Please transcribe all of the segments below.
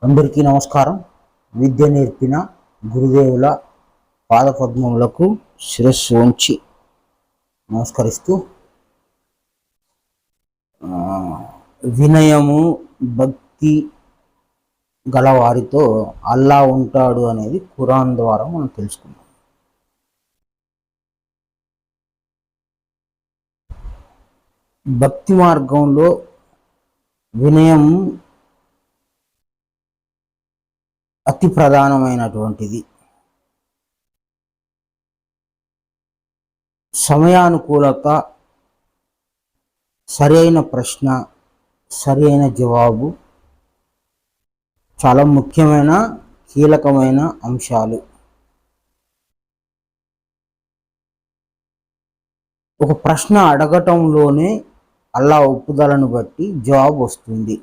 అందరికీ నమస్కారం. విద్య నేర్పిన గురుదేవుల పాదపద్మములకు శిరస్సు ఉంచి నమస్కరిస్తూ, వినయము భక్తి గలవారితో అల్లా ఉంటాడు అనేది ఖురాన్ ద్వారా మనం తెలుసుకున్నాం. భక్తి మార్గంలో వినయం అతి ప్రధానమైనటువంటిది. సమయానుకూలత, సరైన ప్రశ్న, సరైన జవాబు చాలా ముఖ్యమైన కీలకమైన అంశాలు. ఒక ప్రశ్న అడగటంలోనే అల్లా ఒప్పుదలను బట్టి జవాబు వస్తుంది.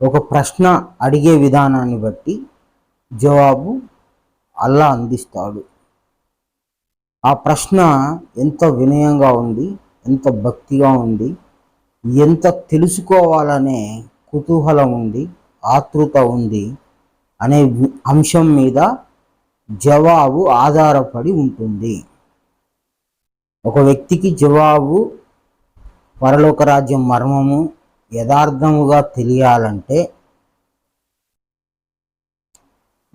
ఒక ప్రశ్న అడిగే విధానాన్ని బట్టి జవాబు అల్లా అందిస్తాడు. ఆ ప్రశ్న ఎంత వినయంగా ఉంది, ఎంత భక్తిగా ఉంది, ఎంత తెలుసుకోవాలనే కుతూహలం ఉంది, ఆతృత ఉంది అనే అంశం మీద జవాబు ఆధారపడి ఉంటుంది. ఒక వ్యక్తికి జవాబు పరలోక రాజ్యం మర్మము యథార్థముగా తెలియాలంటే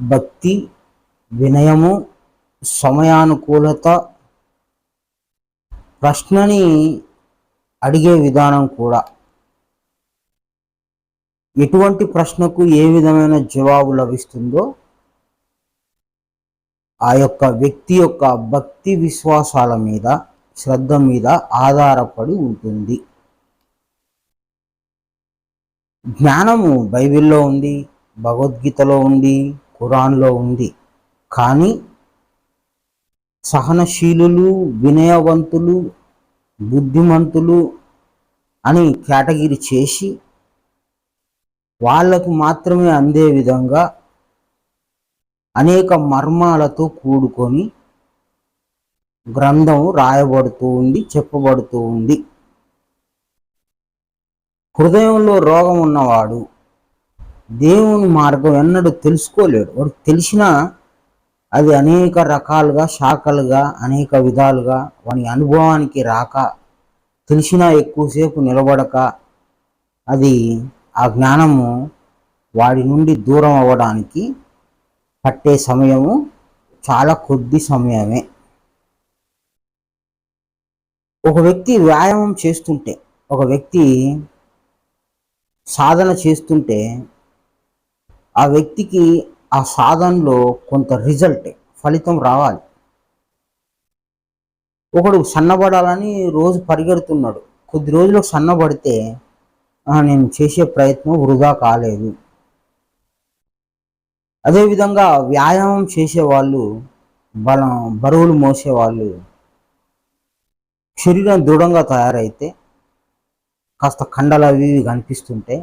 భక్తి, వినయము, సమయానుకూలత, ప్రశ్నని అడిగే విధానం కూడా, ఎటువంటి ప్రశ్నకు ఏ విధమైన జవాబు లభిస్తుందో ఆ యొక్క వ్యక్తి యొక్క భక్తి విశ్వాసాల మీద, శ్రద్ధ మీద ఆధారపడి ఉంటుంది. జ్ఞానము బైబిల్లో ఉంది, భగవద్గీతలో ఉంది, ఖురాన్లో ఉంది. కానీ సహనశీలులు, వినయవంతులు, బుద్ధిమంతులు అని కేటగిరీ చేసి వాళ్లకు మాత్రమే అందే విధంగా అనేక మర్మాలతో కూడుకొని గ్రంథం రాయబడుతూ ఉంది, చెప్పబడుతూ ఉంది. హృదయంలో రోగం ఉన్నవాడు దేవుని మార్గం ఎన్నడూ తెలుసుకోలేడు. వాడు తెలిసినా అది అనేక రకాలుగా, శాఖలుగా, అనేక విధాలుగా వాని అనుభవానికి రాక, తెలిసినా ఎక్కువసేపు నిలబడక, అది ఆ జ్ఞానము వాడి నుండి దూరం అవ్వడానికి పట్టే సమయము చాలా కొద్ది సమయమే. ఒక వ్యక్తి వ్యాయామం చేస్తుంటే, ఒక వ్యక్తి సాధన చేస్తుంటే ఆ వ్యక్తికి ఆ సాధనలో కొంత ఫలితం రావాలి. ఒకడు సన్నబడాలని రోజు పరిగెడుతున్నాడు, కొద్ది రోజులు సన్నబడితే నేను చేసే ప్రయత్నం వృధా కాలేదు. అదేవిధంగా వ్యాయామం చేసేవాళ్ళు, బరువులు మోసేవాళ్ళు శరీరం దృఢంగా తయారైతే, కాస్త కండలు అవి కనిపిస్తుంటే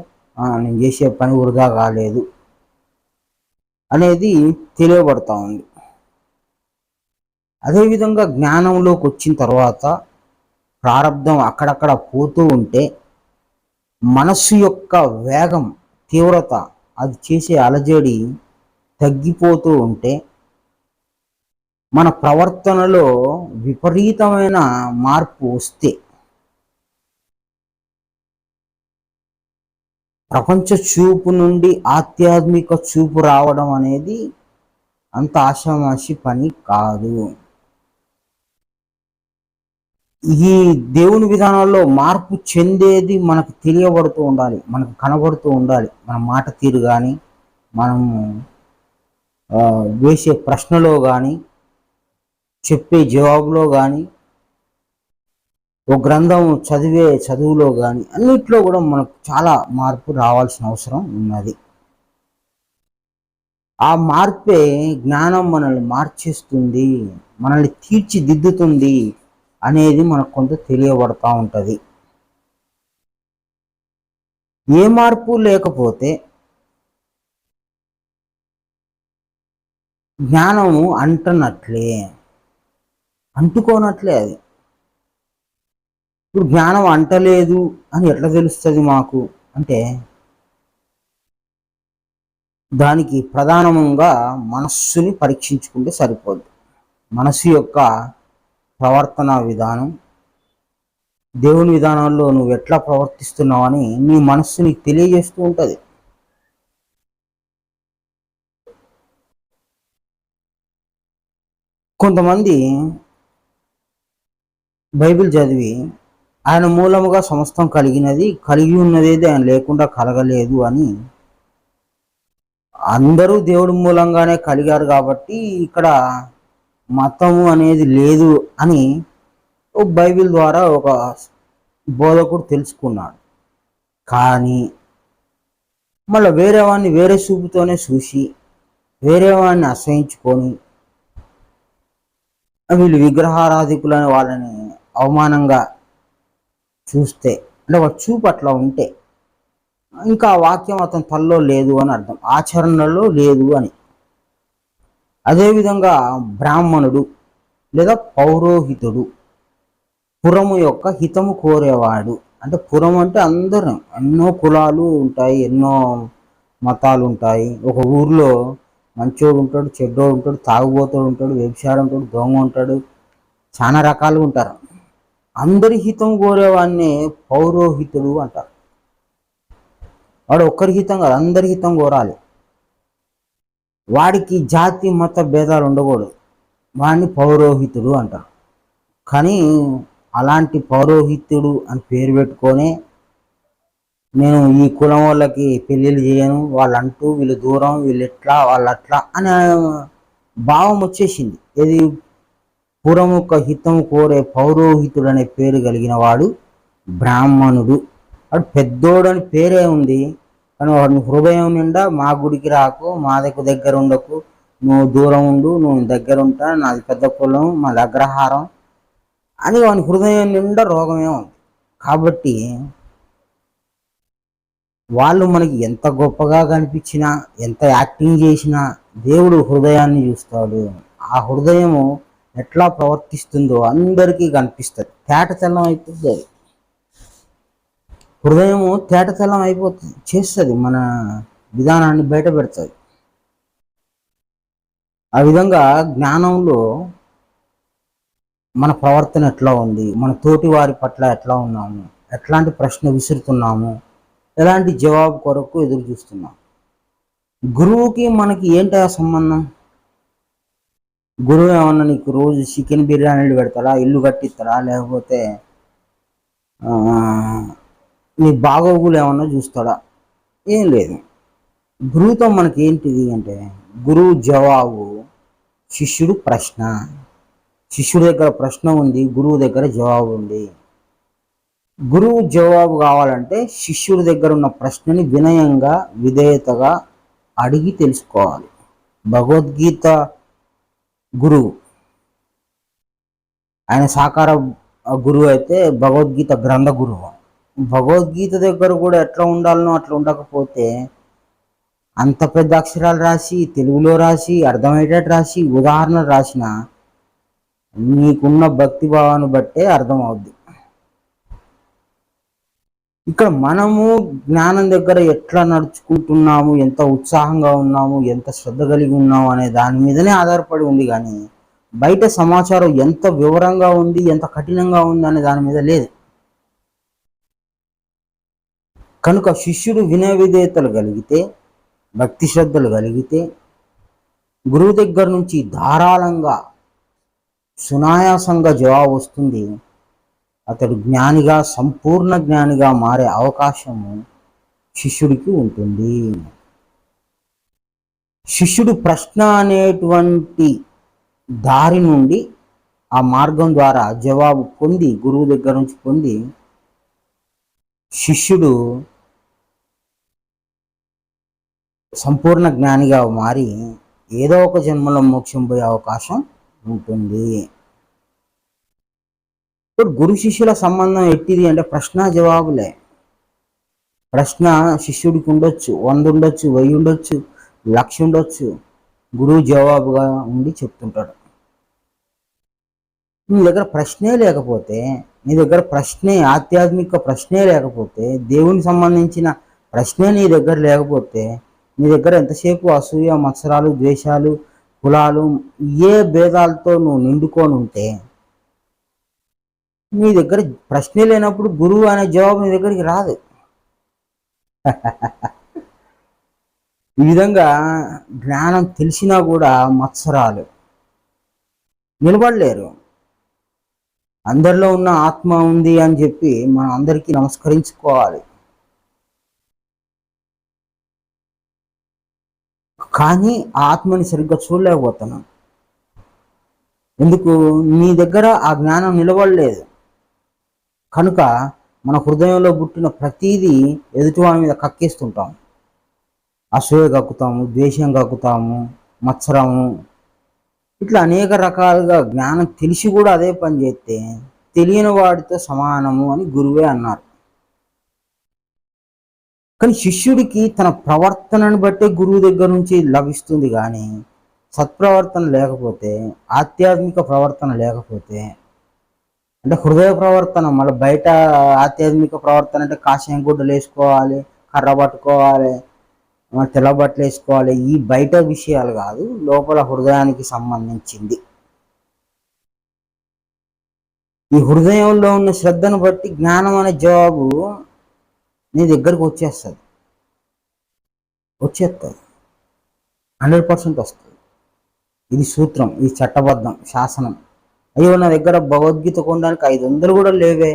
నేను చేసే పని వృధా కాలేదు అనేది తెలియబడతా ఉంది. అదేవిధంగా జ్ఞానంలోకి వచ్చిన తర్వాత ప్రారంధం అక్కడక్కడ పోతూ ఉంటే, మనస్సు యొక్క వేగం, తీవ్రత, అది చేసే అలజడి తగ్గిపోతూ ఉంటే, మన ప్రవర్తనలో విపరీతమైన మార్పు వస్తే, ప్రపంచ చూపు నుండి ఆధ్యాత్మిక చూపు రావడం అనేది అంత ఆషామాషి పని కాదు. ఈ దేవుని విధానాల్లో మార్పు చెందేది మనకు తెలియబడుతూ ఉండాలి, మనకు కనబడుతూ ఉండాలి. మన మాట తీరు కానీ, మనము వేసే ప్రశ్నలో కానీ, చెప్పే జవాబులో కానీ, ఓ గ్రంథం చదివే చదువులో కానీ, అన్నిట్లో కూడా మనకు చాలా మార్పు రావాల్సిన అవసరం ఉన్నది. ఆ మార్పే జ్ఞానం మనల్ని మార్చేస్తుంది, మనల్ని తీర్చిదిద్దుతుంది అనేది మనకు కొంత తెలియబడతా ఉంటుంది. ఏ మార్పు లేకపోతే జ్ఞానము అంటుకోనట్లే. అది ఇప్పుడు జ్ఞానం అంటలేదు అని ఎట్లా తెలుస్తుంది మాకు అంటే, దానికి ప్రధానంగా మనస్సుని పరీక్షించుకుంటే సరిపోదు. మనస్సు యొక్క ప్రవర్తన విధానం, దేవుని విధానంలో నువ్వు ఎట్లా ప్రవర్తిస్తున్నావని నీ మనస్సు నీకు తెలియజేస్తూ ఉంటుంది. కొంతమంది బైబిల్ చదివి ఆయన మూలముగా సమస్తం కలిగినది, కలిగి ఉన్నదేది ఆయన లేకుండా కలగలేదు అని, అందరూ దేవుడి మూలంగానే కలిగారు కాబట్టి ఇక్కడ మతము అనేది లేదు అని బైబిల్ ద్వారా ఒక బోధకుడు తెలుసుకున్నాడు. కానీ మళ్ళీ వేరే వాడిని వేరే చూపుతోనే చూసి వేరే వాడిని అసహించుకొని వీళ్ళు విగ్రహారాధికులని వాళ్ళని అవమానంగా చూస్తే, అంటే వాడు చూపు అట్లా ఉంటే ఇంకా ఆ వాక్యం అతని తల్లో లేదు అని అర్థం, ఆచరణలో లేదు అని. అదేవిధంగా బ్రాహ్మణుడు లేదా పౌరోహితుడు పురము యొక్క హితము కోరేవాడు. అంటే పురం అంటే అందరూ, ఎన్నో కులాలు ఉంటాయి, ఎన్నో మతాలు ఉంటాయి. ఒక ఊర్లో మంచోడు ఉంటాడు, చెడ్డోడు ఉంటాడు, తాగుబోతోడు ఉంటాడు, వ్యభిచారం ఉంటాడు, దొంగ ఉంటాడు, చాలా రకాలుగా ఉంటారు. అందరి హితం కోరేవాడిని పౌరోహితుడు అంటారు. వాడు ఒక్కరి హితం కాదు, అందరి హితం కోరాలి. వాడికి జాతి మత భేదాలు ఉండకూడదు, వాడిని పౌరోహితుడు అంటారు. కానీ అలాంటి పౌరోహితుడు అని పేరు పెట్టుకొని నేను ఈ కులం వాళ్ళకి పెళ్ళిళ్ళు చేయను, వాళ్ళంటూ వీళ్ళు దూరం, వీళ్ళు ఎట్లా వాళ్ళు అట్లా అనే భావం వచ్చేసింది. ఇది పురముఖ హితం కోరే పౌరోహితుడు అనే పేరు కలిగిన వాడు బ్రాహ్మణుడు. వాడు పెద్దోడు అని పేరే ఉంది, కానీ వాడిని హృదయం నిండా మా గుడికి రాకు, మా దగ్గర ఉండకు, నువ్వు దూరం ఉండు, నువ్వు దగ్గర ఉంటా, నాది పెద్ద కులం, మాది అగ్రహారం అని వాని హృదయం నిండా రోగమే ఉంది. కాబట్టి వాళ్ళు మనకి ఎంత గొప్పగా కనిపించినా, ఎంత యాక్టింగ్ చేసినా దేవుడు హృదయాన్ని చూస్తాడు. ఆ హృదయము ఎట్లా ప్రవర్తిస్తుందో అందరికీ కనిపిస్తుంది, తేటతెల్లం అయిపోతుంది. అది హృదయము తేటతెల్లం అయిపోతుంది, చేస్తుంది, మన విధానాన్ని బయట పెడుతుంది. ఆ విధంగా జ్ఞానంలో మన ప్రవర్తన ఎట్లా ఉంది, మన తోటి వారి పట్ల ఎట్లా ఉన్నాము, ఎట్లాంటి ప్రశ్న విసురుతున్నాము, ఎలాంటి జవాబు కొరకు ఎదురు చూస్తున్నాం. గురువుకి మనకి ఏంటి ఆ సంబంధం? గురువు ఏమన్నా నీకు రోజు చికెన్ బిర్యానీలు పెడతాడా, ఇల్లు కట్టిస్తాడా, లేకపోతే నీ బాగోగులు ఏమన్నా చూస్తాడా? ఏం లేదు. గురువుతో మనకి ఏంటిది అంటే గురువు జవాబు, శిష్యుడు ప్రశ్న. శిష్యుడి దగ్గర ప్రశ్న ఉంది, గురువు దగ్గర జవాబు ఉంది. గురువు జవాబు కావాలంటే శిష్యుడి దగ్గర ఉన్న ప్రశ్నని వినయంగా విధేయతగా అడిగి తెలుసుకోవాలి. భగవద్గీత గురువు, ఆయన సాకార గురువు అయితే భగవద్గీత గ్రంథ గురువు. భగవద్గీత దగ్గర కూడా ఎట్లా ఉండాలనో అట్లా ఉండకపోతే అంత పెద్ద అక్షరాలు రాసి, తెలుగులో రాసి, అర్థమయ్యేటట్టు రాసి, ఉదాహరణలు రాసిన నీకున్న భక్తి భావాన్ని బట్టే అర్థమవుద్ది. ఇక్కడ మనము జ్ఞానం దగ్గర ఎట్లా నడుచుకుంటున్నాము, ఎంత ఉత్సాహంగా ఉన్నాము, ఎంత శ్రద్ధ కలిగి ఉన్నాము అనే దాని మీదనే ఆధారపడి ఉంది. కానీ బయట సమాచారం ఎంత వివరంగా ఉంది, ఎంత కఠినంగా ఉంది అనే దాని మీద లేదు. కనుక శిష్యుడు వినయ విధేయతలు కలిగితే, భక్తి శ్రద్ధలు కలిగితే గురువు దగ్గర నుంచి ధారాళంగా సునాయాసంగా జవాబు వస్తుంది. అతడు జ్ఞానిగా, సంపూర్ణ జ్ఞానిగా మారే అవకాశము శిష్యుడికి ఉంటుంది. శిష్యుడు ప్రశ్న అనేటువంటి దారి నుండి, ఆ మార్గం ద్వారా జవాబు పొంది, గురువు దగ్గర నుంచి పొంది, శిష్యుడు సంపూర్ణ జ్ఞానిగా మారి ఏదో ఒక జన్మలో మోక్షం పోయే అవకాశం ఉంటుంది. ఇప్పుడు గురు శిష్యుల సంబంధం ఎట్టిది అంటే ప్రశ్న జవాబులే. ప్రశ్న శిష్యుడికి ఉండొచ్చు, 100 ఉండొచ్చు, 1000 ఉండొచ్చు, 1,00,000 ఉండొచ్చు. గురువు జవాబుగా ఉండి చెప్తుంటాడు. నీ దగ్గర ప్రశ్నే లేకపోతే, నీ దగ్గర ప్రశ్నే, ఆధ్యాత్మిక ప్రశ్నే లేకపోతే, దేవునికి సంబంధించిన ప్రశ్నే నీ దగ్గర లేకపోతే నీ దగ్గర ఎంతసేపు అసూయ, మత్సరాలు, ద్వేషాలు, కులాలు, ఏ భేదాలతో నువ్వు నిండుకొని ఉంటే నీ దగ్గర ప్రశ్న లేనప్పుడు గురువు అనే జవాబు నీ దగ్గరికి రాదు. ఈ విధంగా జ్ఞానం తెలిసినా కూడా మత్సరాలు నిలబడలేరు. అందరిలో ఉన్న ఆత్మ ఉంది అని చెప్పి మనం అందరికీ నమస్కరించుకోవాలి. కానీ ఆ ఆత్మని సరిగ్గా చూడలేకపోతున్నాం. ఎందుకు? నీ దగ్గర ఆ జ్ఞానం నిలబడలేదు కనుక మన హృదయంలో పుట్టిన ప్రతీదీ ఎదుటివాడి మీద కక్కేస్తుంటాం. అసూయ కక్కుతాము, ద్వేషం కక్కుతాము, మత్సరము, ఇట్లా అనేక రకాలుగా జ్ఞానం తెలిసి కూడా అదే పని చేస్తే తెలియని వాడితో సమానము అని గురువే అన్నారు. కానీ శిష్యుడికి తన ప్రవర్తనను బట్టే గురువు దగ్గర నుంచి లభిస్తుంది. కానీ సత్ప్రవర్తన లేకపోతే, ఆధ్యాత్మిక ప్రవర్తన లేకపోతే, అంటే హృదయ ప్రవర్తన, మళ్ళీ బయట ఆధ్యాత్మిక ప్రవర్తన అంటే కాషాయం గుడ్డలు వేసుకోవాలి, కర్ర పట్టుకోవాలి, తెల్ల బట్టలు వేసుకోవాలి, ఈ బయట విషయాలు కాదు, లోపల హృదయానికి సంబంధించింది. ఈ హృదయంలో ఉన్న శ్రద్ధను బట్టి జ్ఞానం అనే జవాబు నీ దగ్గరకు వచ్చేస్తుంది 100% వస్తుంది. ఇది సూత్రం, ఇది చట్టబద్ధం, శాసనం. అయ్యో నా దగ్గర భగవద్గీత కొనడానికి 500 కూడా లేవే,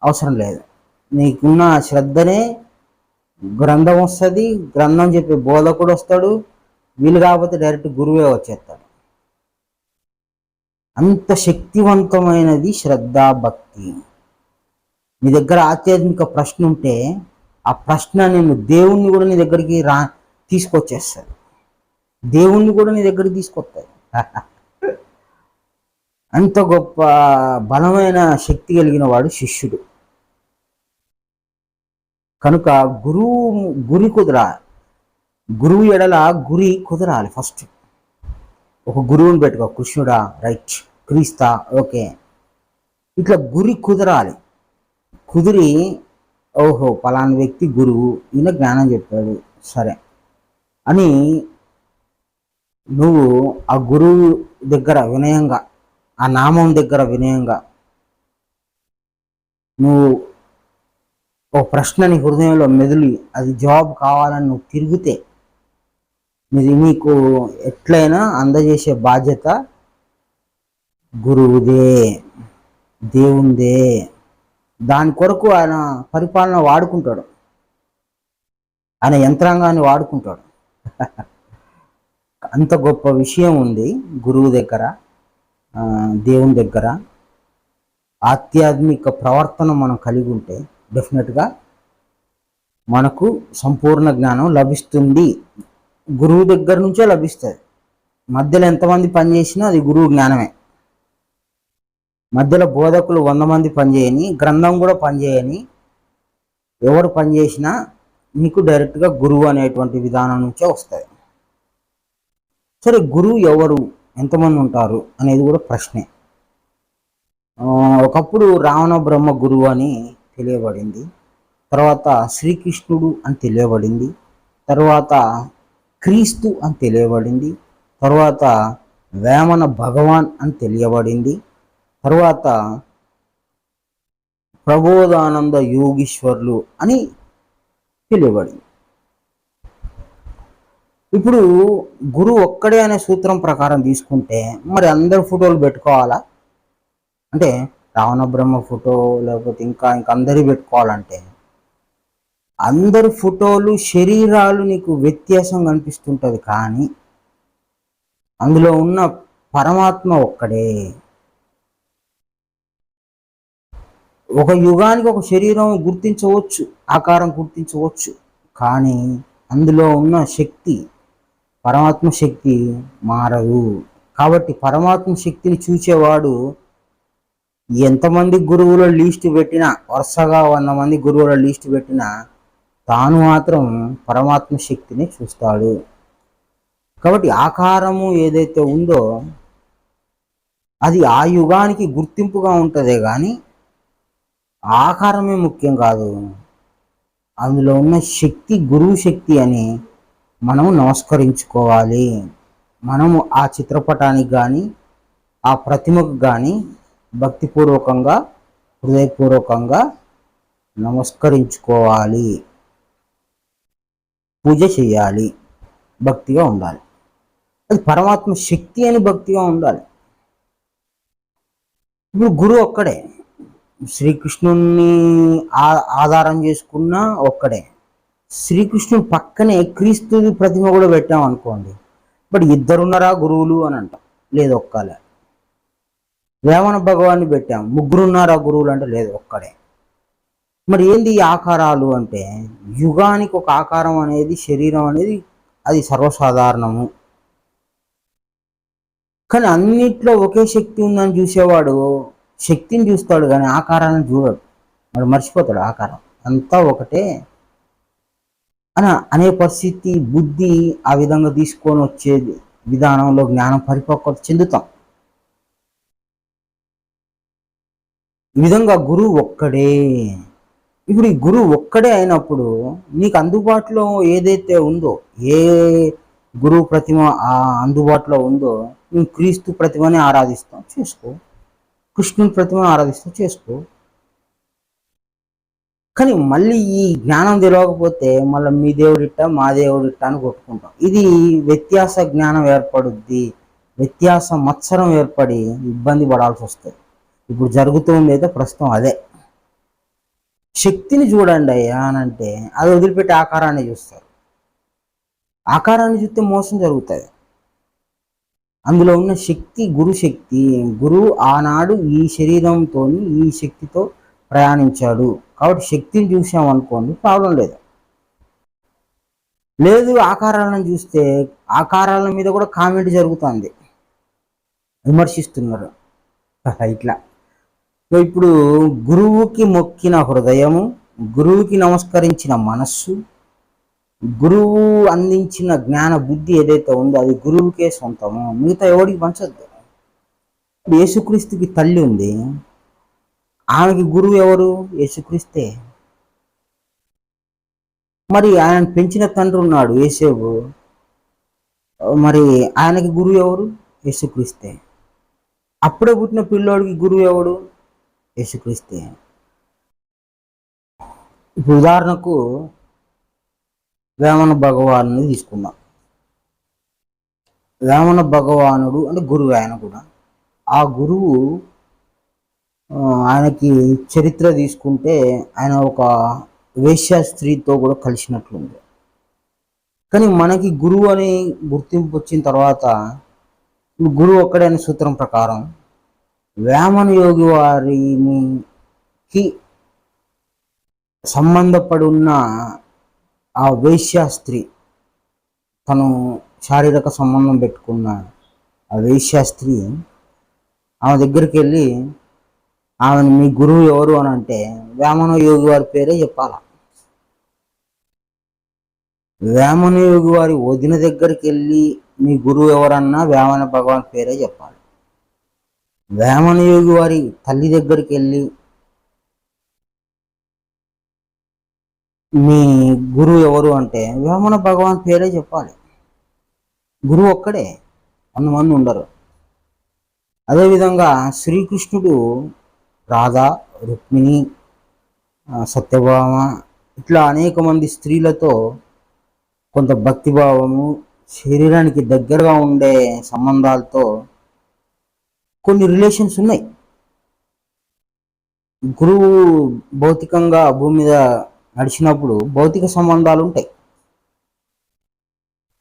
అవసరం లేదు. నీకున్న శ్రద్ధనే గ్రంథం వస్తుంది, గ్రంథం చెప్పే బోధకుడు వస్తాడు, వీలు కాకపోతే డైరెక్ట్ గురువే వచ్చేస్తాడు. అంత శక్తివంతమైనది శ్రద్ధ, భక్తి. నీ దగ్గర ఆధ్యాత్మిక ప్రశ్న ఉంటే ఆ ప్రశ్న నేను దేవుణ్ణి కూడా నీ దగ్గరికి తీసుకొచ్చేస్తాడు. దేవుణ్ణి కూడా నీ దగ్గరికి తీసుకొస్తాడు. అంత గొప్ప బలమైన శక్తి కలిగిన వాడు శిష్యుడు. కనుక గురి కుదరాలి. గురువు ఎడల గురి కుదరాలి. ఫస్ట్ ఒక గురువుని పెట్టుకో, కృష్ణుడా, రైట్, క్రీస్తా, ఓకే, ఇట్లా గురి కుదరాలి. కుదిరి ఓహో పలానా వ్యక్తి గురువు, ఈయన జ్ఞానం చెప్పాడు సరే అని నువ్వు ఆ గురువు దగ్గర వినయంగా, ఆ నామం దగ్గర వినయంగా నువ్వు ఓ ప్రశ్నని హృదయంలో మెదిలి అది జవాబు కావాలని నువ్వు తిరిగితే నీకు ఎట్లయినా అందజేసే బాధ్యత గురువుదే, దేవుందే. దాని కొరకు ఆయన పరిపాలన వాడుకుంటాడు, ఆయన యంత్రాంగాన్ని వాడుకుంటాడు. అంత గొప్ప విషయం ఉంది గురువు దగ్గర, దేవుని దగ్గర. ఆధ్యాత్మిక ప్రవర్తన మనం కలిగి ఉంటే డెఫినెట్గా మనకు సంపూర్ణ జ్ఞానం లభిస్తుంది. గురువు దగ్గర నుంచే లభిస్తుంది. మధ్యలో ఎంతమంది పనిచేసినా అది గురువు జ్ఞానమే. మధ్యలో బోధకులు 100 మంది పనిచేయని, గ్రంథం కూడా పనిచేయని, ఎవరు పనిచేసినా నీకు డైరెక్ట్గా గురువు అనేటువంటి విధానం నుంచే వస్తుంది. సరే, గురువు ఎవరు, ఎంతమంది ఉంటారు అనేది కూడా ప్రశ్నే. ఒకప్పుడు రావణ బ్రహ్మ గురువు అని తెలియబడింది, తర్వాత శ్రీకృష్ణుడు అని తెలియబడింది, తర్వాత క్రీస్తు అని తెలియబడింది, తర్వాత వేమన భగవాన్ అని తెలియబడింది, తర్వాత ప్రబోధానంద యోగీశ్వర్లు అని తెలియబడింది. ఇప్పుడు గురువు ఒక్కడే అనే సూత్రం ప్రకారం తీసుకుంటే మరి అందరు ఫోటోలు పెట్టుకోవాలా? అంటే రావణ బ్రహ్మ ఫోటో లేకపోతే ఇంకా అందరి పెట్టుకోవాలంటే అందరు ఫోటోలు, శరీరాలు నీకు వ్యత్యాసం కనిపిస్తుంటుంది, కానీ అందులో ఉన్న పరమాత్మ ఒక్కడే. ఒక యుగానికి ఒక శరీరం గుర్తించవచ్చు, ఆకారం గుర్తించవచ్చు, కానీ అందులో ఉన్న శక్తి, పరమాత్మ శక్తి మారదు. కాబట్టి పరమాత్మ శక్తిని చూసేవాడు ఎంతమంది గురువుల లిస్ట్ పెట్టినా, వరుసగా 100 మంది గురువుల లిస్ట్ పెట్టినా తాను మాత్రం పరమాత్మ శక్తిని చూస్తాడు. కాబట్టి ఆకారము ఏదైతే ఉందో అది ఆ యుగానికి గుర్తింపుగా ఉంటుందే కానీ ఆకారమే ముఖ్యం కాదు. అందులో ఉన్న శక్తి గురువు శక్తి అని మనము నమస్కరించుకోవాలి. మనము ఆ చిత్రపటానికి కానీ ఆ ప్రతిమకు కానీ భక్తిపూర్వకంగా హృదయపూర్వకంగా నమస్కరించుకోవాలి, పూజ చేయాలి, భక్తిగా ఉండాలి. అది పరమాత్మ శక్తి అని భక్తిగా ఉండాలి. ఇప్పుడు గురువు ఒక్కడే, శ్రీకృష్ణుని ఆధారం చేసుకున్న ఒక్కడే. శ్రీకృష్ణుడు పక్కనే క్రీస్తు ప్రతిమ కూడా పెట్టాం అనుకోండి, బట్ ఇద్దరున్నారా గురువులు అని అంటాం, లేదు ఒక్కలే. వేమన భగవాన్ని పెట్టాం, ముగ్గురున్నారా గురువులు అంటే లేదు ఒక్కడే. మరి ఏంది ఈ ఆకారాలు అంటే, యుగానికి ఒక ఆకారం అనేది, శరీరం అనేది అది సర్వసాధారణము. కానీ అన్నిట్లో ఒకే శక్తి ఉందని చూసేవాడు శక్తిని చూస్తాడు కానీ ఆకారాన్ని చూడడు. మరి మర్చిపోతాడు ఆకారం అంతా ఒకటే అనే పరిస్థితి, బుద్ధి ఆ విధంగా తీసుకొని వచ్చే విధానంలో జ్ఞానం పరిపక్వత చెందుతాం. ఈ విధంగా గురువు ఒక్కడే. ఇప్పుడు ఈ గురువు ఒక్కడే అయినప్పుడు నీకు అందుబాటులో ఏదైతే ఉందో, ఏ గురువు ప్రతిమ అందుబాటులో ఉందో, నువ్వు క్రీస్తు ప్రతిమని ఆరాధిస్తావు చేసుకో, కృష్ణుని ప్రతిమను ఆరాధిస్తావు చేసుకో. కానీ మళ్ళీ ఈ జ్ఞానం తెలియకపోతే మళ్ళీ మీ దేవుడిట్ట మా దేవుడిట్ట అని కొట్టుకుంటాం. ఇది వ్యత్యాస జ్ఞానం ఏర్పడుద్ది, వ్యత్యాస మత్సరం ఏర్పడి ఇబ్బంది పడాల్సి వస్తుంది. ఇప్పుడు జరుగుతుంది అయితే ప్రస్తుతం అదే. శక్తిని చూడండి అయ్యా అని అంటే అది వదిలిపెట్టి ఆకారాన్ని చూస్తారు. ఆకారాన్ని చూస్తే మోసం జరుగుతుంది. అందులో ఉన్న శక్తి గురు శక్తి. గురువు ఆనాడు ఈ శరీరంతో ఈ శక్తితో ప్రయాణించాడు కాబట్టి శక్తిని చూసామనుకోండి ప్రాబ్లం లేదు. లేదు ఆకారాలను చూస్తే ఆకారాల మీద కూడా కామెంట్ జరుగుతుంది, విమర్శిస్తున్నారు ఇట్లా. ఇప్పుడు గురువుకి మొక్కిన హృదయము, గురువుకి నమస్కరించిన మనస్సు, గురువు అందించిన జ్ఞాన బుద్ధి ఏదైతే ఉందో అది గురువుకే సొంతము, మిగతా ఎవడికి పంచద్దు. యేసుక్రీస్తుకి తల్లి ఉంది, ఆమెకి గురువు ఎవరు? యేసుక్రీస్తే. మరి ఆయన పెంచిన తండ్రి ఉన్నాడు యేసేపు, మరి ఆయనకి గురువు ఎవరు? యేసుక్రీస్తే. అప్పుడే పుట్టిన పిల్లోడికి గురువు ఎవడు? యేసుక్రీస్తే. ఇప్పుడు ఉదాహరణకు వేమన భగవాను తీసుకుందాం. వేమన భగవానుడు అంటే గురువు, ఆయన కూడా. ఆ గురువు ఆయనకి చరిత్ర తీసుకుంటే ఆయన ఒక వేశ్య స్త్రీతో కూడా కలిసినట్లుంది. కానీ మనకి గురువు అని గుర్తింపు వచ్చిన తర్వాత గురువు ఒక్కడే అనే సూత్రం ప్రకారం వేమన యోగి వారికి సంబంధపడి ఉన్న ఆ వేశ్య స్త్రీ, తను శారీరక సంబంధం పెట్టుకున్న ఆ వేశ్య స్త్రీ, ఆమె దగ్గరికి వెళ్ళి ఆమెను మీ గురువు ఎవరు అని అంటే వేమన యోగి వారి పేరే చెప్పాల. వేమన యోగి వారి వదిన దగ్గరికి వెళ్ళి మీ గురువు ఎవరన్నా వేమన భగవాన్ పేరే చెప్పాలి. వేమన యోగి వారి తల్లి దగ్గరికి వెళ్ళి మీ గురువు ఎవరు అంటే వేమన భగవాన్ పేరే చెప్పాలి. గురువు ఒక్కడే, 100 మంది ఉండరు. అదేవిధంగా శ్రీకృష్ణుడు రాధా, రుక్మిణి, సత్యభామ ఇట్లా అనేక మంది స్త్రీలతో కొంత భక్తిభావము, శరీరానికి దగ్గరగా ఉండే సంబంధాలతో కొన్ని రిలేషన్స్ ఉన్నాయి. గురువు భౌతికంగా భూమి మీద నడిచినప్పుడు భౌతిక సంబంధాలు ఉంటాయి.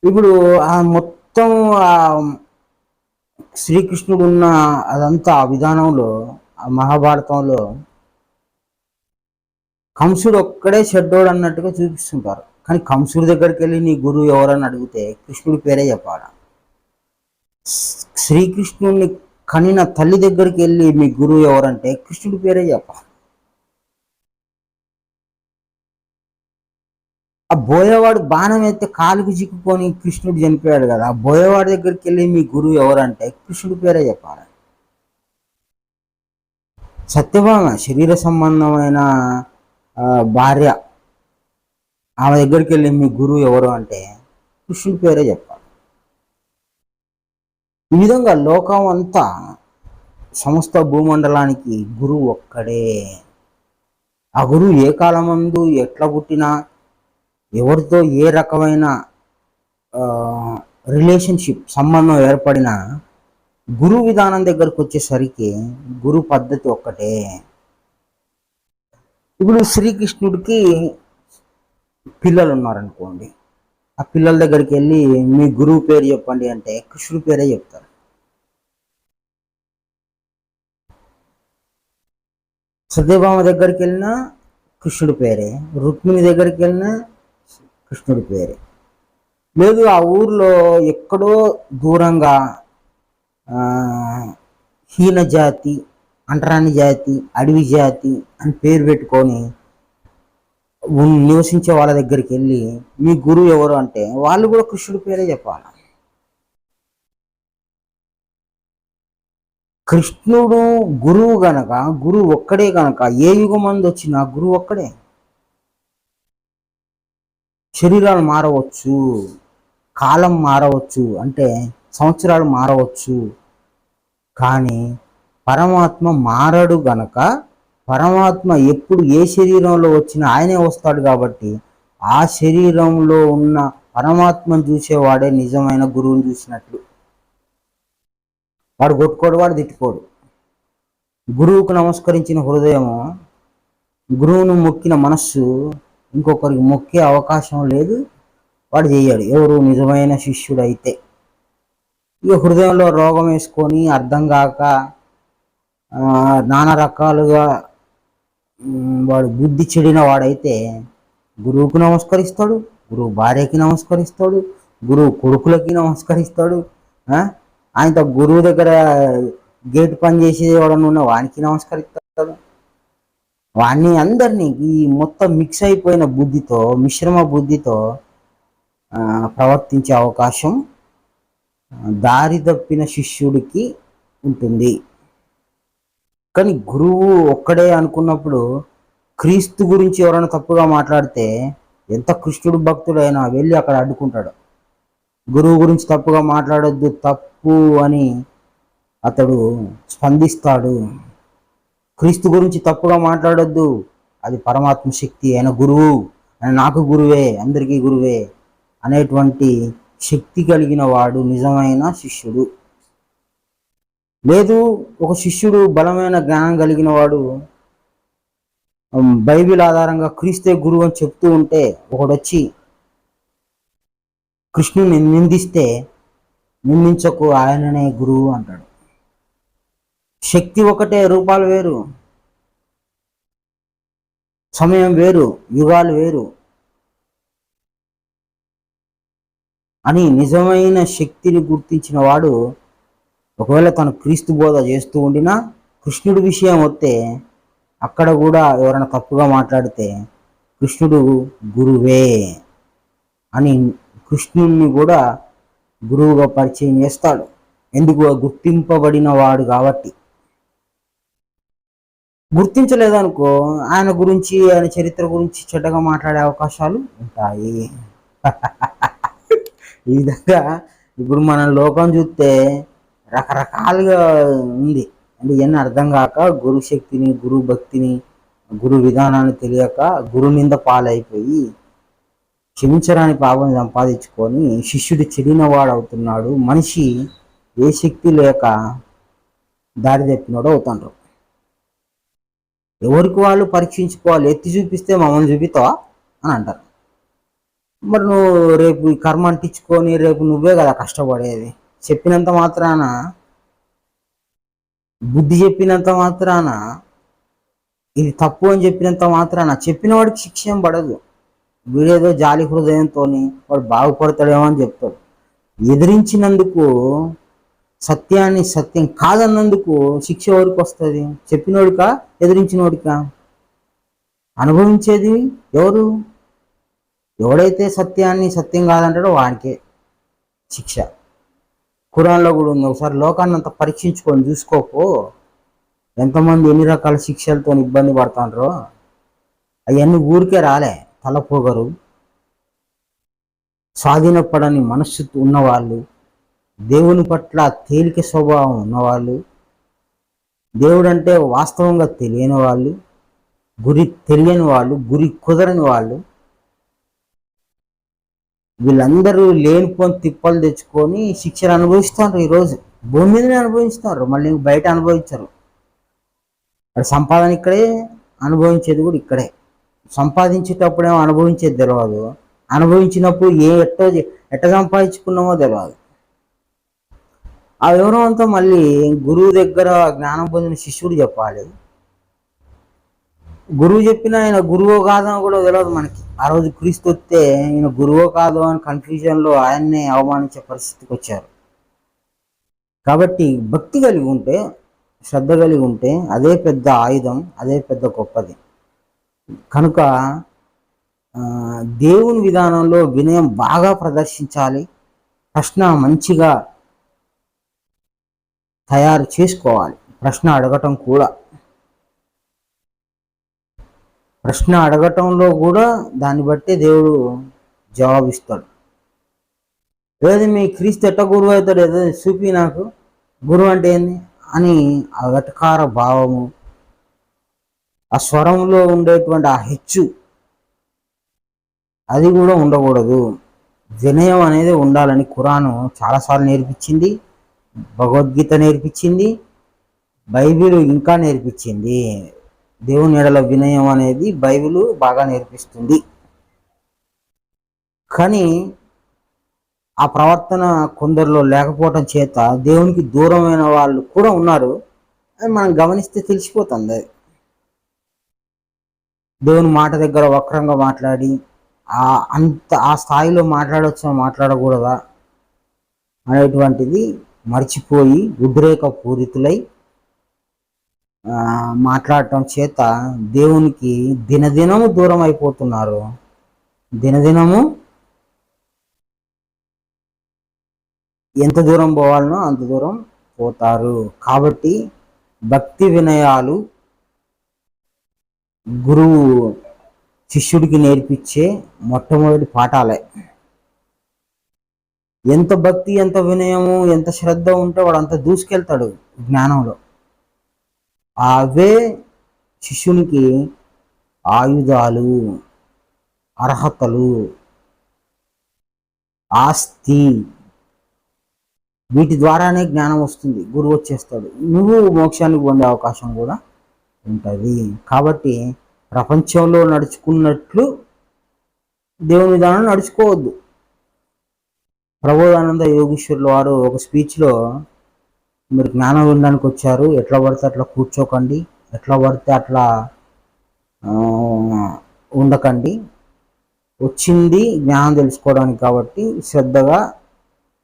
ఇప్పుడు ఆ మొత్తం ఆ శ్రీకృష్ణుడు ఉన్న అదంతా ఆ విధానంలో, ఆ మహాభారతంలో కంసుడు ఒక్కడే చెడ్డోడు అన్నట్టుగా చూపిస్తుంటారు. కానీ కంసుడి దగ్గరికి వెళ్ళి నీ గురువు ఎవరని అడిగితే కృష్ణుడి పేరే చెప్పాలి. శ్రీకృష్ణుడిని కనిన తల్లి దగ్గరికి వెళ్ళి మీ గురువు ఎవరంటే కృష్ణుడి పేరే చెప్పాలి. ఆ బోయేవాడు బాణం ఎత్తే కాలుకి చిక్కుకొని కృష్ణుడు చనిపోయాడు కదా, ఆ బోయేవాడి దగ్గరికి వెళ్ళి మీ గురువు ఎవరంటే కృష్ణుడి పేరే చెప్పాలి. సత్యభామ శరీర సంబంధమైన భార్య, ఆమె దగ్గరికి వెళ్ళి మీ గురువు ఎవరు అంటే కృష్ణుడి పేరే చెప్పాలి. ఈ విధంగా లోకం అంతా సమస్త భూమండలానికి గురువు ఒక్కడే. ఆ గురువు ఏ కాలమందు ఎట్లా పుట్టినా, ఎవరితో ఏ రకమైన రిలేషన్షిప్ సంబంధం ఏర్పడినా, గురువు విధానం దగ్గరకు వచ్చేసరికి గురు పద్ధతి ఒక్కటే. ఇప్పుడు శ్రీకృష్ణుడికి పిల్లలు ఉన్నారనుకోండి, ఆ పిల్లల దగ్గరికి వెళ్ళి మీ గురువు పేరు చెప్పండి అంటే కృష్ణుడి పేరే చెప్తారు. సత్యభామ దగ్గరికి వెళ్ళినా కృష్ణుడి పేరే, రుక్మిణి దగ్గరికి వెళ్ళినా కృష్ణుడి పేరే. లేదు ఆ ఊర్లో ఎక్కడో దూరంగా హీన జాతి, అంటరాని జాతి, అడవి జాతి అని పేరు పెట్టుకొని నివసించే వాళ్ళ దగ్గరికి వెళ్ళి మీ గురువు ఎవరు అంటే వాళ్ళు కూడా కృష్ణుడి పేరే చెప్పాలి. కృష్ణుడు గురువు గనక, గురువు ఒక్కడే గనక ఏ యుగమందు వచ్చినా గురువు ఒక్కడే. శరీరాలు మారవచ్చు, కాలం మారవచ్చు, అంటే సంవత్సరాలు మారవచ్చు, కానీ పరమాత్మ మారడు గనక, పరమాత్మ ఎప్పుడు ఏ శరీరంలో వచ్చినా ఆయనే వస్తాడు కాబట్టి ఆ శరీరంలో ఉన్న పరమాత్మను చూసేవాడే నిజమైన గురువుని చూసినట్లు. వాడు కొట్టుకోడు, వాడు తిట్టుకోడు. గురువుకు నమస్కరించిన హృదయము, గురువును మొక్కిన మనస్సు ఇంకొకరికి మొక్కే అవకాశం లేదు, వాడు చేయడు. ఎవరు నిజమైన శిష్యుడు అయితే. ఇక హృదయంలో రోగం వేసుకొని అర్థం కాక నానా రకాలుగా వాడు బుద్ధి చెడిన వాడైతే గురువుకు నమస్కరిస్తాడు, గురువు భార్యకి నమస్కరిస్తాడు, గురువు కొడుకులకి నమస్కరిస్తాడు. ఆయనతో గురువు దగ్గర గేట్ పని చేసేవాడని ఉన్న వానికి నమస్కరిస్తాడు. వాణ్ణి అందరినీ ఈ మొత్తం మిక్స్ అయిపోయిన బుద్ధితో, మిశ్రమ బుద్ధితో ప్రవర్తించే అవకాశం దారి తప్పిన శిష్యుడికి ఉంటుంది. కానీ గురువు ఒక్కడే అనుకున్నప్పుడు క్రీస్తు గురించి ఎవరైనా తప్పుగా మాట్లాడితే ఎంత కృష్ణుడు భక్తుడైనా వెళ్ళి అక్కడ అడ్డుకుంటాడు. గురువు గురించి తప్పుగా మాట్లాడొద్దు, తప్పు అని అతడు స్పందిస్తాడు. క్రీస్తు గురించి తప్పుగా మాట్లాడొద్దు, అది పరమాత్మ శక్తి, ఆయన గురువు, ఆయన నాకు గురువే, అందరికీ గురువే అనేటువంటి శక్తి కలిగిన వాడు నిజమైన శిష్యుడు. లేదు ఒక శిష్యుడు బలమైన జ్ఞానం కలిగిన వాడు బైబిల్ ఆధారంగా క్రీస్తే గురువు అని చెప్తూ ఉంటే ఒకడొచ్చి కృష్ణుని నిందిస్తే నిందించకు, ఆయననే గురువు అంటాడు. శక్తి ఒకటే, రూపాలు వేరు, సమయం వేరు, యుగాలు వేరు అని నిజమైన శక్తిని గుర్తించిన వాడు ఒకవేళ తను క్రీస్తు బోధ చేస్తూ ఉండినా కృష్ణుడి విషయం వస్తే అక్కడ కూడా ఎవరైనా తప్పుగా మాట్లాడితే కృష్ణుడు గురువే అని కృష్ణుడిని కూడా గురువుగా పరిచయం చేస్తాడు. ఎందుకు? గుర్తింపబడిన వాడు కాబట్టి. గుర్తించలేదనుకో ఆయన గురించి, ఆయన చరిత్ర గురించి చెడ్డగా మాట్లాడే అవకాశాలు ఉంటాయి. ఈ విధంగా ఇప్పుడు మన లోకం చూస్తే రకరకాలుగా ఉంది. అంటే ఇవన్నీ అర్థం కాక గురు శక్తిని, గురు భక్తిని, గురు విధానాన్ని తెలియక గురు నింద పాలైపోయి క్షమించరాని పాపం సంపాదించుకొని శిష్యుడు చెడిన వాడు అవుతున్నాడు. మనిషి ఏ శక్తి లేక దారి తప్పినాడు అవుతాడు. ఎవరికి వాళ్ళు పరీక్షించుకోవాలి. ఎత్తి చూపిస్తే మమ్మల్ని చూపిస్తావా అని అంటారు. మరి నువ్వు రేపు ఈ కర్మ అంటించుకొని రేపు నువ్వే కదా కష్టపడేది. చెప్పినంత మాత్రాన, బుద్ధి చెప్పినంత మాత్రాన, ఇది తప్పు అని చెప్పినంత మాత్రాన చెప్పిన వాడికి శిక్ష ఏం పడదు. వీడేదో జాలి హృదయంతో వాడు బాగుపడతాడేమో అని చెప్తాడు. ఎదిరించినందుకు, సత్యాన్ని సత్యం కాదన్నందుకు శిక్ష ఎవరికి వస్తుంది? చెప్పినోడికా, ఎదిరించినోడికా? అనుభవించేది ఎవరు? ఎవడైతే సత్యాన్ని సత్యం కాదంటాడో వాడికే శిక్ష. ఖురాన్లో కూడా ఉంది. ఒకసారి లోకాన్ని అంతా పరీక్షించుకొని చూసుకోపో, ఎంతమంది ఎన్ని రకాల శిక్షలతో ఇబ్బంది పడుతుండ్రో. అవన్నీ ఊరికే రాలే, తలపోగరు. స్వాధీనపడని మనస్సు ఉన్నవాళ్ళు, దేవుని పట్ల తేలిక స్వభావం ఉన్నవాళ్ళు, దేవుడు అంటే వాస్తవంగా తెలియని వాళ్ళు, గురి తెలియని వాళ్ళు, గురి కుదరని వాళ్ళు, వీళ్ళందరూ లేనిపోని తిప్పలు తెచ్చుకొని శిక్షను అనుభవిస్తున్నారు. ఈరోజు భూమి మీదనే అనుభవిస్తున్నారు, మళ్ళీ బయట అనుభవించరు. సంపాదన ఇక్కడే, అనుభవించేది కూడా ఇక్కడే. సంపాదించేటప్పుడేమో అనుభవించేది తెలియదు, అనుభవించినప్పుడు ఎట్ట సంపాదించుకున్నామో తెలియదు. ఆ వివరం అంతా మళ్ళీ గురువు దగ్గర జ్ఞానం పొందిన శిష్యుడు చెప్పాలి. గురువు చెప్పిన ఆయన గురువో కాదో కూడా తెలియదు మనకి. ఆ రోజు క్రీస్తు వస్తే ఈయన గురువో కాదో అని కన్ఫ్యూజన్లో ఆయన్నే అవమానించే పరిస్థితికి వచ్చారు. కాబట్టి భక్తి కలిగి ఉంటే, శ్రద్ధ కలిగి ఉంటే అదే పెద్ద ఆయుధం, అదే పెద్ద గొప్పది. కనుక దేవుని విధానంలో వినయం బాగా ప్రదర్శించాలి. ప్రశ్న మంచిగా తయారు చేసుకోవాలి. ప్రశ్న అడగటం కూడా, ప్రశ్న అడగటంలో కూడా దాన్ని బట్టే దేవుడు జవాబిస్తాడు. లేదు మీ క్రీస్తు ఎట్ట గురువు అవుతాడు, ఏదో చూపి నాకు, గురువు అంటే ఏంది అని ఆ వెటకార భావము, ఆ స్వరంలో ఉండేటువంటి ఆ హెచ్చు, అది కూడా ఉండకూడదు. వినయం అనేది ఉండాలని ఖురాను చాలాసార్లు నేర్పించింది, భగవద్గీత నేర్పించింది, బైబిల్ ఇంకా నేర్పించింది. దేవుని ఎడల వినయం అనేది బైబిల్ బాగా నేర్పిస్తుంది. కానీ ఆ ప్రవర్తన కొందరిలో లేకపోవటం చేత దేవునికి దూరమైన వాళ్ళు కూడా ఉన్నారు. అది మనం గమనిస్తే తెలిసిపోతుంది. దేవుని మాట దగ్గర వక్రంగా మాట్లాడి ఆ స్థాయిలో మాట్లాడవచ్చా మాట్లాడకూడదా అనేటువంటిది మర్చిపోయి ఉద్రేక పూరితులై మాట్లాడటం చేత దేవునికి దినదినము దూరం అయిపోతున్నారు. దినదినము ఎంత దూరం పోవాలనో అంత దూరం పోతారు. కాబట్టి భక్తి వినయాలు గురువు శిష్యుడికి నేర్పించే మొట్టమొదటి పాఠాలే. ఎంత భక్తి, ఎంత వినయము, ఎంత శ్రద్ధ ఉంటే వాడు అంత దూసుకెళ్తాడు జ్ఞానంలో. అవే శిష్యునికి ఆయుధాలు, అర్హతలు, ఆస్తి. వీటి ద్వారానే జ్ఞానం వస్తుంది. గురువు వచ్చేస్తాడు, నువ్వు మోక్షానికి పొందే అవకాశం కూడా ఉంటుంది. కాబట్టి ప్రపంచంలో నడుచుకున్నట్లు దేవుని విధానం నడుచుకోవద్దు. ప్రబోధానంద యోగీశ్వరుల వారు ఒక స్పీచ్లో, మీరు జ్ఞానం వినడానికి వచ్చారు, ఎట్లా పడితే అట్లా కూర్చోకండి, ఎట్లా పడితే అట్లా ఉండకండి, వచ్చింది జ్ఞానం తెలుసుకోవడానికి కాబట్టి శ్రద్ధగా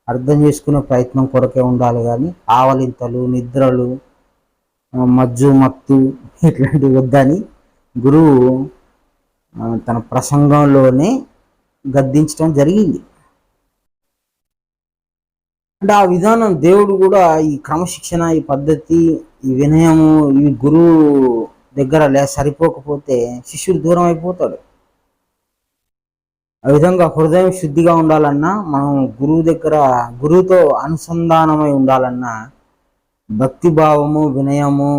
అర్థం చేసుకునే ప్రయత్నం కొరకే ఉండాలి. కానీ ఆవలింతలు, నిద్రలు, మజ్జు మత్తు ఇట్లాంటివి వద్దని గురువు తన ప్రసంగంలోనే గద్దించడం జరిగింది. అంటే ఆ విధానం దేవుడు కూడా ఈ క్రమశిక్షణ, ఈ పద్ధతి, ఈ వినయము, ఈ గురువు దగ్గర సరిపోకపోతే శిష్యుడు దూరం అయిపోతాడు. ఆ విధంగా హృదయం శుద్ధిగా ఉండాలన్నా, మనం గురువుతో అనుసంధానమై ఉండాలన్నా భక్తి భావము, వినయము,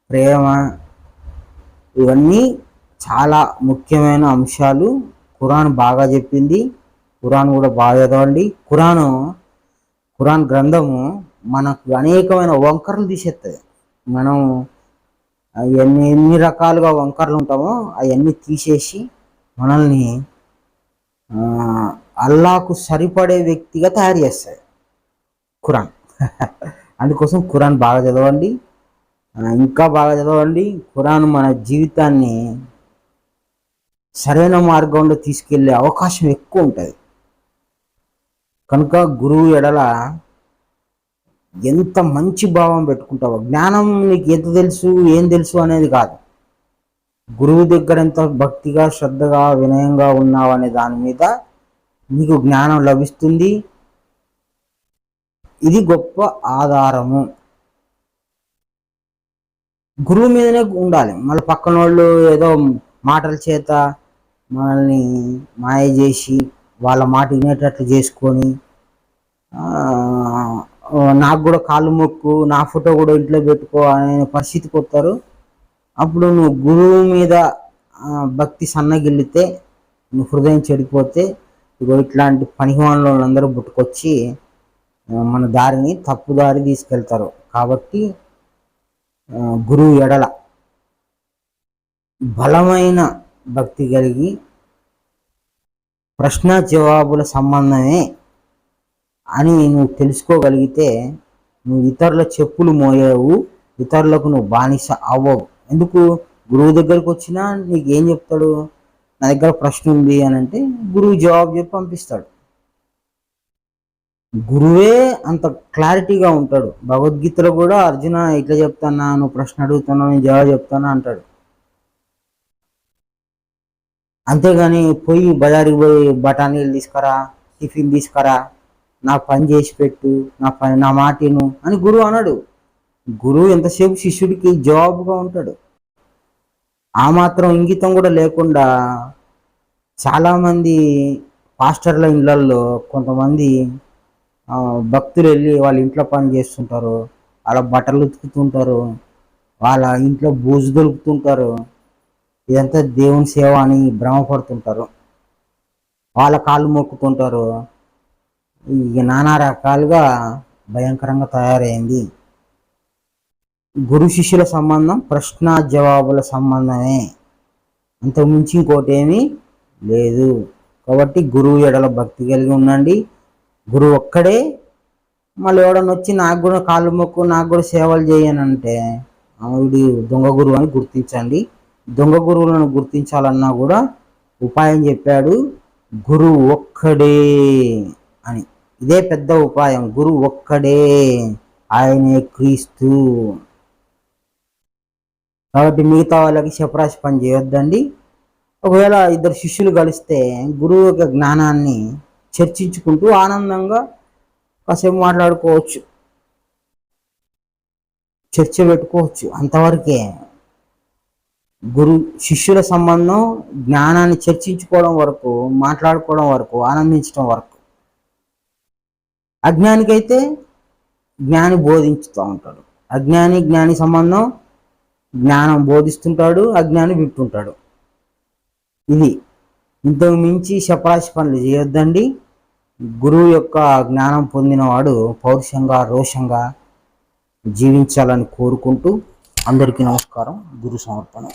ప్రేమ, ఇవన్నీ చాలా ముఖ్యమైన అంశాలు. ఖురాన్ బాగా చెప్పింది. ఖురాన్ కూడా బాగా చదవండి. ఖురాన్ గ్రంథము మనకు అనేకమైన వంకరలు తీసేస్తుంది. మనం ఎన్ని రకాలుగా వంకరలు ఉంటామో అవన్నీ తీసేసి మనల్ని అల్లాకు సరిపడే వ్యక్తిగా తయారు చేస్తుంది ఖురాన్. అందుకోసం ఖురాన్ బాగా చదవండి, ఇంకా బాగా చదవండి. ఖురాన్ మన జీవితాన్ని సరైన మార్గంలో తీసుకెళ్లే అవకాశం ఎక్కువ ఉంటుంది. కనుక గురువు ఎడల ఎంత మంచి భావం పెట్టుకుంటావో, జ్ఞానం నీకు ఎంత తెలుసు, ఏం తెలుసు అనేది కాదు, గురువు దగ్గర ఎంత భక్తిగా, శ్రద్ధగా, వినయంగా ఉన్నావు అనే దాని మీద నీకు జ్ఞానం లభిస్తుంది. ఇది గొప్ప ఆధారము. గురువు మీదనే ఉండాలి. మళ్ళీ పక్కన వాళ్ళు ఏదో మాటల చేత మనల్ని మాయ చేసి వాళ్ళ మాట వినేటట్లు చేసుకొని నాకు కూడా కాళ్ళు మొక్కు, నా ఫోటో కూడా ఇంట్లో పెట్టుకో అనే పరిస్థితికి వస్తారు. అప్పుడు నువ్వు గురువు మీద భక్తి సన్నగిల్లితే, నువ్వు హృదయం చెడిపోతే, ఇగో ఇట్లాంటి పనికిమాలిన వాళ్ళందరూ పుట్టుకొచ్చి మన దారిని తప్పు దారి తీసుకెళ్తారు. కాబట్టి గురువు ఎడల బలమైన భక్తి కలిగి ప్రశ్న జవాబుల సంబంధమే అని నువ్వు తెలుసుకోగలిగితే నువ్వు ఇతరుల చెప్పులు మోయవు, ఇతరులకు నువ్వు బానిస అవ్వవు. ఎందుకు? గురువు దగ్గరకు వచ్చినా నీకు ఏం చెప్తాడు? నా దగ్గర ప్రశ్న ఉంది అని అంటే గురువు జవాబు చెప్పి పంపిస్తాడు. గురువే అంత క్లారిటీగా ఉంటాడు. భగవద్గీతలో కూడా అర్జున ఇట్లా చెప్తానా, నువ్వు ప్రశ్న అడుగుతున్నావు నేను జవాబు చెప్తానా అంటాడు. అంతేగాని పోయి బజారుకి పోయి బఠానీలు తీసుకురా, టిఫిన్ తీసుకురా, నా పని చేసి పెట్టు, నా మాటను అని గురువు అన్నాడు. గురువు ఎంతసేపు శిష్యుడికి జవాబుగా ఉంటాడు. ఆ మాత్రం ఇంగితం కూడా లేకుండా చాలామంది పాస్టర్ల ఇళ్ళల్లో కొంతమంది భక్తులు వెళ్ళి వాళ్ళ ఇంట్లో పని చేస్తుంటారు, వాళ్ళ బట్టలు ఉతుకుతుంటారు, వాళ్ళ ఇంట్లో బూజు దొరుకుతుంటారు. ఇదంతా దేవుని సేవ అని భ్రమపడుతుంటారు, వాళ్ళ కాళ్ళు మొక్కుతుంటారు. ఇక నానా రకాలుగా భయంకరంగా తయారైంది. గురు శిష్యుల సంబంధం ప్రశ్న జవాబుల సంబంధమే, అంతకుమించి ఇంకోటి ఏమీ లేదు. కాబట్టి గురువు ఎడల భక్తి కలిగి ఉండండి. గురువు ఒక్కడే. మళ్ళీ ఎవడన్నా వచ్చి నాకు కూడా కాళ్ళు మొక్కు, నాకు కూడా సేవలు చేయనంటే ఆవిడి దొంగ గురువు అని గుర్తించండి. దొంగ గురువులను గుర్తించాలన్నా కూడా ఉపాయం చెప్పాడు, గురువు ఒక్కడే అని. ఇదే పెద్ద ఉపాయం, గురువు ఒక్కడే, ఆయనే క్రీస్తు. కాబట్టి మిగతా వాళ్ళకి చపరాశి పని చేయొద్దండి. ఒకవేళ ఇద్దరు శిష్యులు కలిస్తే గురువు యొక్క జ్ఞానాన్ని చర్చించుకుంటూ ఆనందంగా కాసేపు మాట్లాడుకోవచ్చు, చర్చ పెట్టుకోవచ్చు. అంతవరకే గురు శిష్యుల సంబంధం జ్ఞానాన్ని చర్చించుకోవడం వరకు, మాట్లాడుకోవడం వరకు, ఆనందించడం వరకు. అజ్ఞానికైతే జ్ఞాని బోధించుతూ ఉంటాడు. జ్ఞాని సంబంధం జ్ఞానం బోధిస్తుంటాడు, అజ్ఞాని వింటుంటాడు. ఇది ఇంతకు మించి చపరాశి పనులు చేయొద్దండి. గురువు యొక్క జ్ఞానం పొందినవాడు పౌరుషంగా, రోషంగా జీవించాలని కోరుకుంటూ అందరికీ నమస్కారం. గురు సమర్పణ.